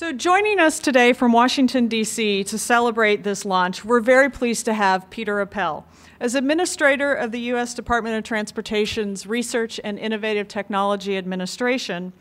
So joining us today from Washington, D.C. to celebrate this launch, we're very pleased to have Peter Appel. As Administrator of the U.S. Department of Transportation's Research and Innovative Technology Administration,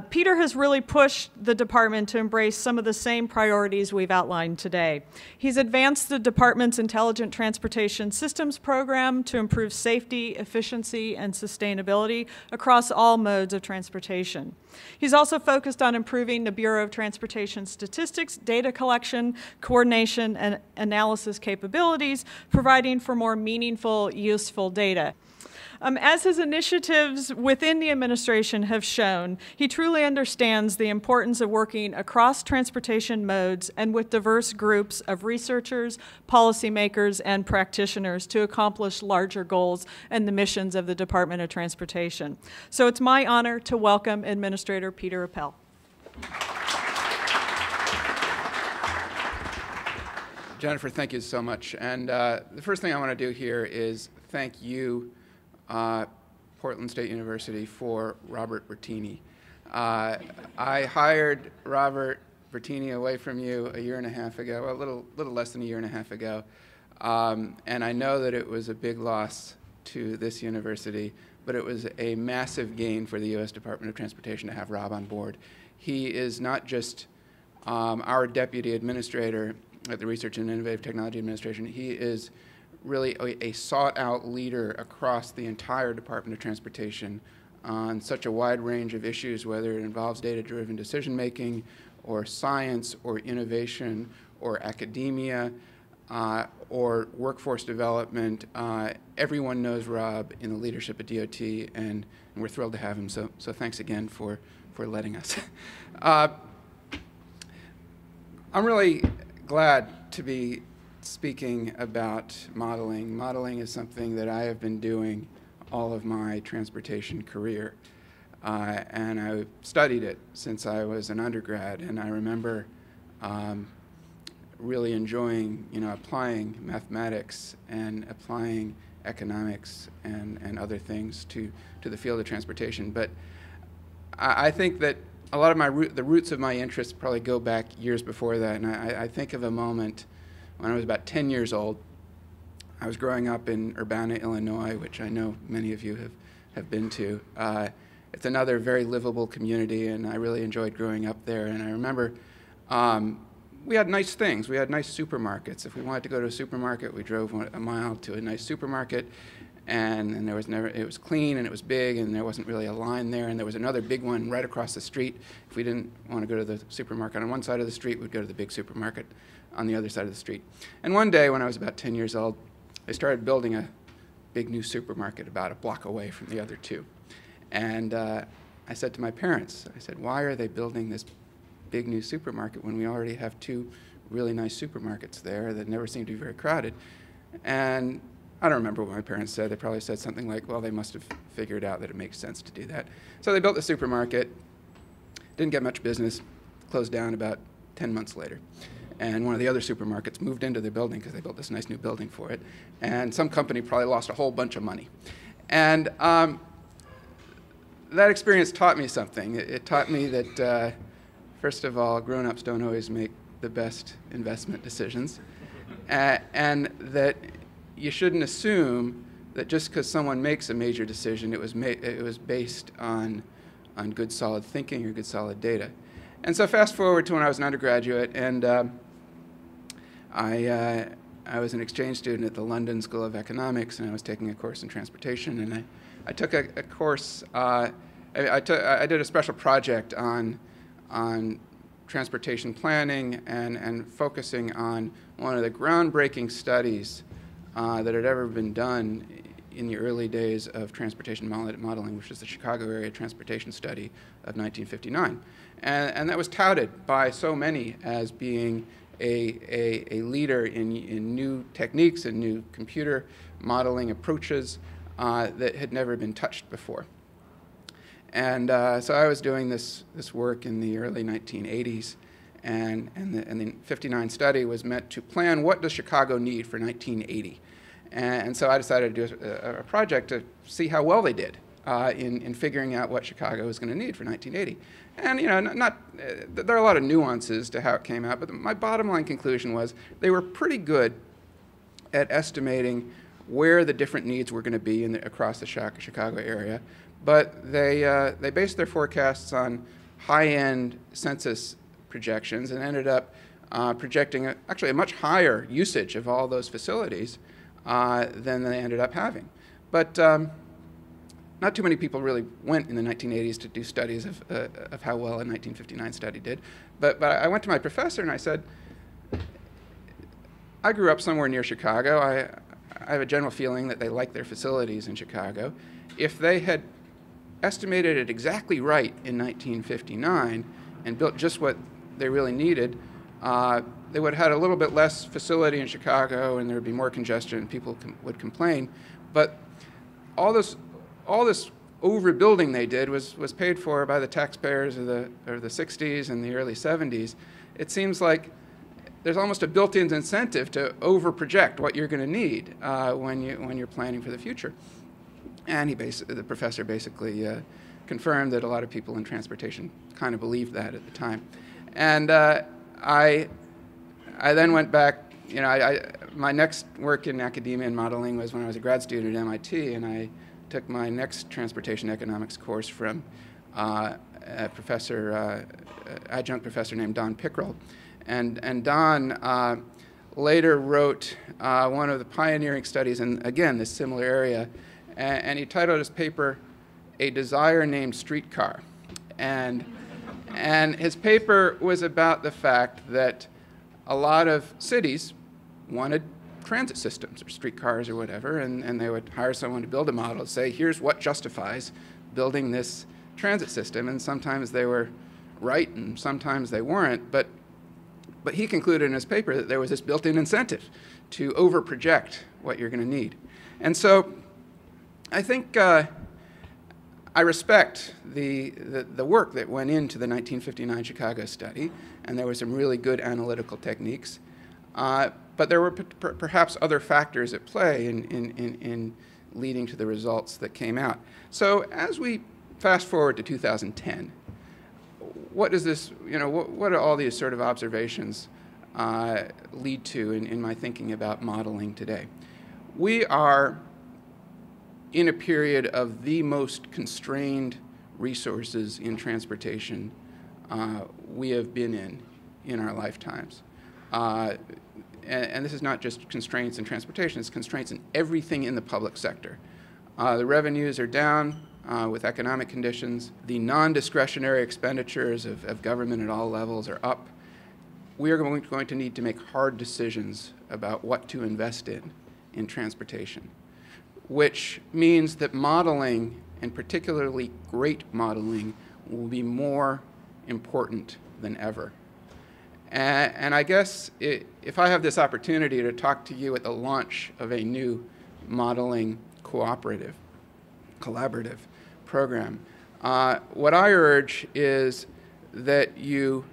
Peter has really pushed the department to embrace some of the same priorities we've outlined today. He's advanced the department's Intelligent Transportation Systems program to improve safety, efficiency, and sustainability across all modes of transportation. He's also focused on improving the Bureau of Transportation Statistics, data collection, coordination, and analysis capabilities, providing for more meaningful, useful data. As his initiatives within the administration have shown, he truly understands the importance of working across transportation modes and with diverse groups of researchers, policymakers, and practitioners to accomplish larger goals and the missions of the Department of Transportation. So it's my honor to welcome Administrator Peter Appel. Jennifer, thank you so much. And the first thing I want to do here is thank you, Portland State University, for Robert Bertini. I hired Robert Bertini away from you a year and a half ago, well, a little less than a year and a half ago, and I know that it was a big loss to this university, but it was a massive gain for the U.S. Department of Transportation to have Rob on board. He is not just our deputy administrator at the Research and Innovative Technology Administration. He is really a sought-out leader across the entire Department of Transportation on such a wide range of issues, whether it involves data-driven decision-making, or science, or innovation, or academia, or workforce development. Everyone knows Rob in the leadership at DOT, and we're thrilled to have him, so thanks again for letting us. I'm really glad to be speaking about modeling. Modeling is something that I have been doing all of my transportation career, and I studied it since I was an undergrad, and I remember really enjoying, applying mathematics and applying economics and other things to the field of transportation. But I think that a lot of the roots of my interests probably go back years before that, and I think of a moment when I was about 10 years old. I was growing up in Urbana, Illinois, which I know many of you have been to. It's another very livable community, and I really enjoyed growing up there. And I remember we had nice things. We had nice supermarkets. If we wanted to go to a supermarket, we drove a mile to a nice supermarket, and there was it was clean and it was big, and there wasn't really a line there. And there was another big one right across the street. If we didn't want to go to the supermarket on one side of the street, we'd go to the big supermarket on the other side of the street. And one day when I was about 10 years old, they started building a big new supermarket about a block away from the other two. And I said to my parents, I said, why are they building this big new supermarket when we already have two really nice supermarkets there that never seem to be very crowded? And I don't remember what my parents said. They probably said something like, well, they must have figured out that it makes sense to do that. So they built the supermarket, didn't get much business, closed down about 10 months later. And one of the other supermarkets moved into the building because they built this nice new building for it. And some company probably lost a whole bunch of money. And that experience taught me something. It taught me that, first of all, grown-ups don't always make the best investment decisions. And that you shouldn't assume that just because someone makes a major decision, it was based on good, solid thinking or good, solid data. And so fast forward to when I was an undergraduate, and I was an exchange student at the London School of Economics, and I was taking a course in transportation, and I took a course, I did a special project on transportation planning and focusing on one of the groundbreaking studies that had ever been done in the early days of transportation modeling, which is the Chicago Area Transportation Study of 1959. And that was touted by so many as being a leader in new techniques and new computer modeling approaches that had never been touched before. And so I was doing this work in the early 1980s, and the 59 study was meant to plan what does Chicago need for 1980. And so I decided to do a project to see how well they did in figuring out what Chicago was going to need for 1980. And there are a lot of nuances to how it came out, but my bottom line conclusion was they were pretty good at estimating where the different needs were going to be across the Chicago area, but they based their forecasts on high-end census projections and ended up projecting actually a much higher usage of all those facilities than they ended up having. But not too many people really went in the 1980s to do studies of how well a 1959 study did. But I went to my professor and I said, I grew up somewhere near Chicago. I have a general feeling that they like their facilities in Chicago. If they had estimated it exactly right in 1959 and built just what they really needed, they would have had a little bit less facility in Chicago and there would be more congestion and people would complain. But all this overbuilding they did was paid for by the taxpayers of the 60s and the early 70s. It seems like there's almost a built-in incentive to over-project what you're going to need when you're planning for the future. And the professor basically confirmed that a lot of people in transportation kind of believed that at the time. And I then went back. My next work in academia and modeling was when I was a grad student at MIT, and I took my next transportation economics course from a adjunct professor named Don Pickrell. And Don later wrote one of the pioneering studies in, again, this similar area, and he titled his paper, "A Desire Named Streetcar." And his paper was about the fact that a lot of cities wanted transit systems or streetcars or whatever, and they would hire someone to build a model and say, here's what justifies building this transit system. And sometimes they were right and sometimes they weren't. But he concluded in his paper that there was this built-in incentive to over-project what you're going to need. And so I think I respect the work that went into the 1959 Chicago study, and there were some really good analytical techniques. But there were perhaps other factors at play in leading to the results that came out. So as we fast forward to 2010, what does this, what do all these sort of observations lead to in my thinking about modeling today? We are in a period of the most constrained resources in transportation we have been in our lifetimes. And this is not just constraints in transportation, it's constraints in everything in the public sector. The revenues are down with economic conditions. The non-discretionary expenditures of government at all levels are up. We are going to need to make hard decisions about what to invest in transportation, which means that modeling, and particularly great modeling, will be more important than ever. And I guess if I have this opportunity to talk to you at the launch of a new modeling collaborative program, what I urge is that you,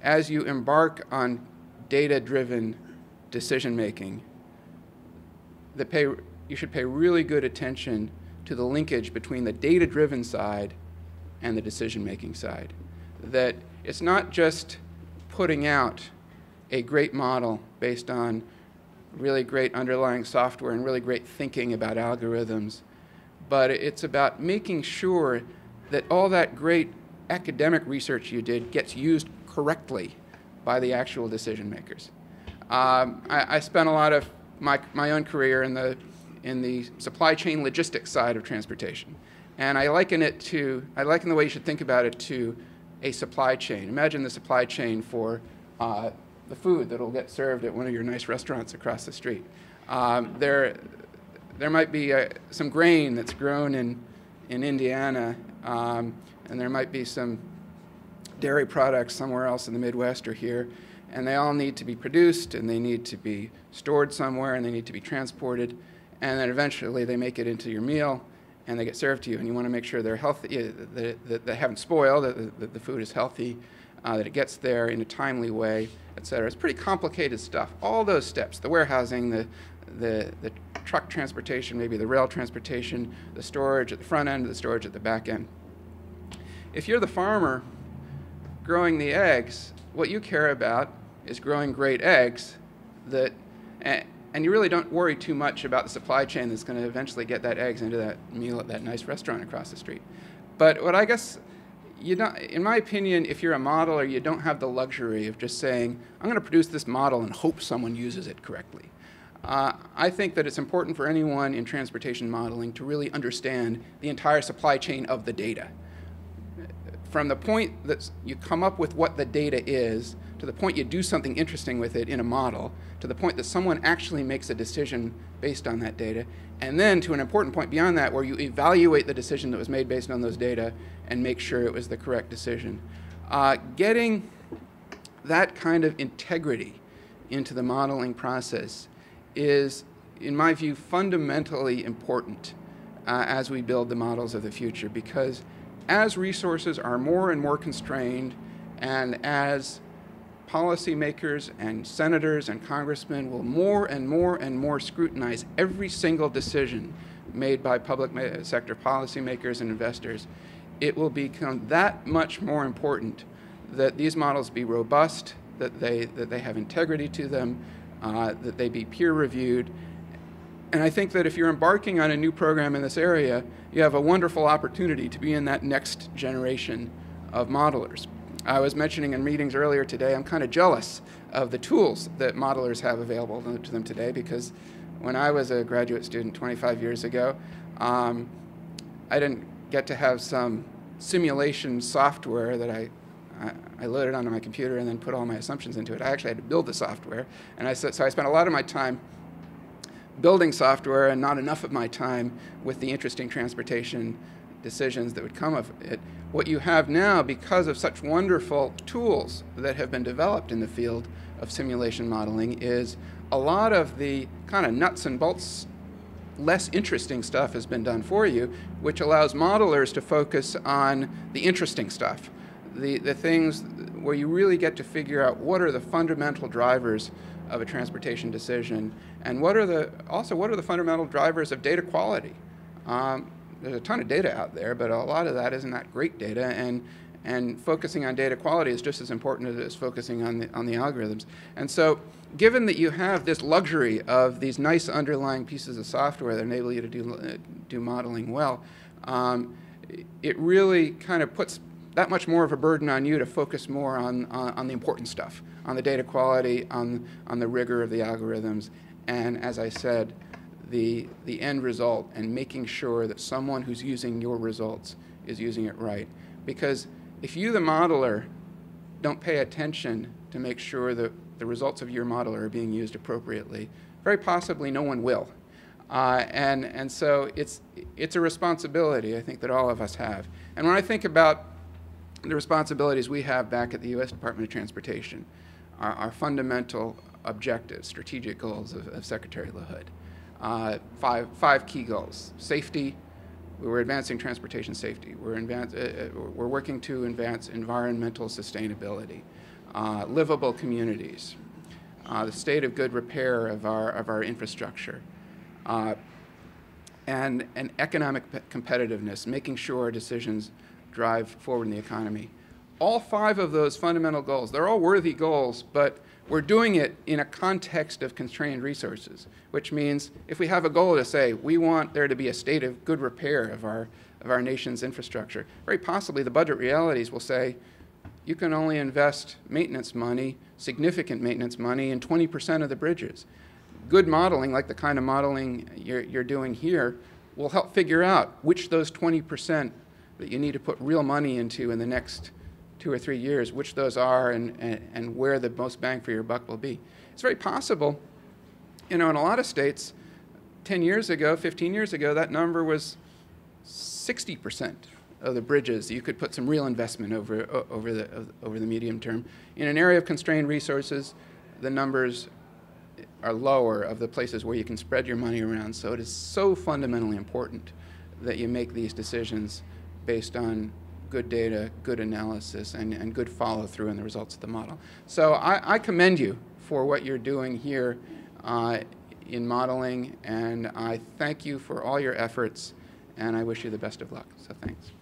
as you embark on data-driven decision-making, you should pay really good attention to the linkage between the data-driven side and the decision-making side. That it's not just putting out a great model based on really great underlying software and really great thinking about algorithms, but it's about making sure that all that great academic research you did gets used correctly by the actual decision makers. I spent a lot of my own career in the supply chain logistics side of transportation, and I liken the way you should think about it to a supply chain. Imagine the supply chain for the food that will get served at one of your nice restaurants across the street. There might be some grain that's grown in Indiana, and there might be some dairy products somewhere else in the Midwest or here, and they all need to be produced, and they need to be stored somewhere, and they need to be transported, and then eventually they make it into your meal, and they get served to you, and you want to make sure they're healthy, that they haven't spoiled, that the food is healthy, that it gets there in a timely way, et cetera. It's pretty complicated stuff. All those steps, the warehousing, the truck transportation, maybe the rail transportation, the storage at the front end, the storage at the back end. If you're the farmer growing the eggs, what you care about is growing great eggs that, and you really don't worry too much about the supply chain that's going to eventually get that eggs into that meal at that nice restaurant across the street. But what I guess, in my opinion, if you're a modeler, you don't have the luxury of just saying, I'm going to produce this model and hope someone uses it correctly. I think that it's important for anyone in transportation modeling to really understand the entire supply chain of the data. From the point that you come up with what the data is, to the point you do something interesting with it in a model, to the point that someone actually makes a decision based on that data, and then to an important point beyond that where you evaluate the decision that was made based on those data and make sure it was the correct decision. Getting that kind of integrity into the modeling process is, in my view, fundamentally important as we build the models of the future, because as resources are more and more constrained, and as policymakers and senators and congressmen will more and more scrutinize every single decision made by public sector policymakers and investors, it will become that much more important that these models be robust, that they have integrity to them, that they be peer-reviewed. And I think that if you're embarking on a new program in this area, you have a wonderful opportunity to be in that next generation of modelers. I was mentioning in meetings earlier today, I'm kind of jealous of the tools that modelers have available to them today, because when I was a graduate student 25 years ago, I didn't get to have some simulation software that I loaded onto my computer and then put all my assumptions into it. I actually had to build the software, and so I spent a lot of my time building software and not enough of my time with the interesting transportation decisions that would come of it. What you have now, because of such wonderful tools that have been developed in the field of simulation modeling, is a lot of the kind of nuts and bolts, less interesting stuff has been done for you, which allows modelers to focus on the interesting stuff, the things where you really get to figure out what are the fundamental drivers of a transportation decision, and what are the fundamental drivers of data quality. There's a ton of data out there, but a lot of that isn't that great data, and focusing on data quality is just as important as it is focusing on the algorithms. And so, given that you have this luxury of these nice underlying pieces of software that enable you to do modeling well, it really kind of puts that much more of a burden on you to focus more on the important stuff, on the data quality, on the rigor of the algorithms, and as I said, the end result, and making sure that someone who's using your results is using it right. Because if you, the modeler, don't pay attention to make sure that the results of your model are being used appropriately, very possibly no one will. And so it's a responsibility, I think, that all of us have. And when I think about the responsibilities we have back at the U.S. Department of Transportation, our fundamental objectives, strategic goals of Secretary LaHood. Five key goals: safety. We're advancing transportation safety. We're working to advance environmental sustainability, livable communities, the state of good repair of our infrastructure, and economic competitiveness, making sure our decisions drive forward in the economy. All five of those fundamental goals, they're all worthy goals, but we're doing it in a context of constrained resources, which means if we have a goal to say we want there to be a state of good repair of our nation's infrastructure, very possibly the budget realities will say you can only invest maintenance money, significant maintenance money, in 20% of the bridges. Good modeling, like the kind of modeling you're doing here, will help figure out which those 20% that you need to put real money into in the next 2 or 3 years, which those are, and where the most bang for your buck will be. It's very possible, in a lot of states, 10 years ago, 15 years ago, that number was 60% of the bridges. You could put some real investment over the medium term. In an area of constrained resources, the numbers are lower of the places where you can spread your money around. So it is so fundamentally important that you make these decisions based on good data, good analysis, and good follow-through in the results of the model. So I commend you for what you're doing here in modeling, and I thank you for all your efforts, and I wish you the best of luck. So thanks.